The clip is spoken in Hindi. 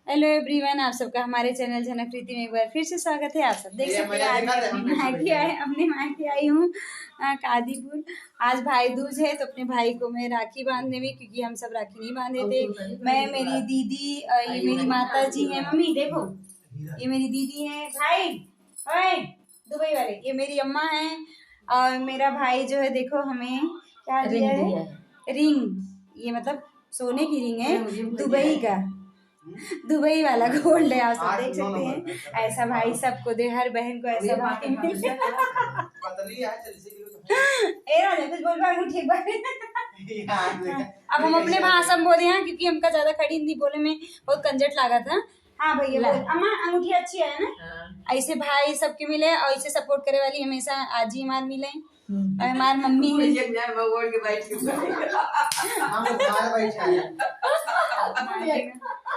हेलो एवरीवन, आप सबका हमारे चैनल जनक प्रीति में एक बार फिर से स्वागत है। आप सब देख सकते हैं आज मैं अपने मायके आई हूँ कादीपुर। आज भाई दूज है तो अपने भाई को मैं राखी बांधने में, क्योंकि हम सब राखी नहीं बांधे थे। मैं, मेरी दीदी, ये मेरी माता जी है। मम्मी देखो, ये मेरी दीदी है। भाई ओए दुबई वाले, ये मेरी अम्मा है। और मेरा भाई जो है, देखो हमें क्या दिया है, रिंग। ये मतलब सोने की रिंग है, दुबई का, दुबई वाला गोल्ड है। आप सब देख सकते हैं। ऐसा भाई सबको दे, हर बहन को ऐसा भाई मिले। कुछ बोल रहा हूँ, ठीक बात। अब हम अपने भाषा में बोले हैं, क्योंकि हमका ज्यादा खड़ी हिंदी बोले में बहुत कंजट लगा था। हाँ भैया, अम्मा अंगूठी अच्छी है ना। ऐसे भाई सबके मिले और ऐसे सपोर्ट करे वाली हमेशा आज ही हमार मिले। और हमार मम्मी है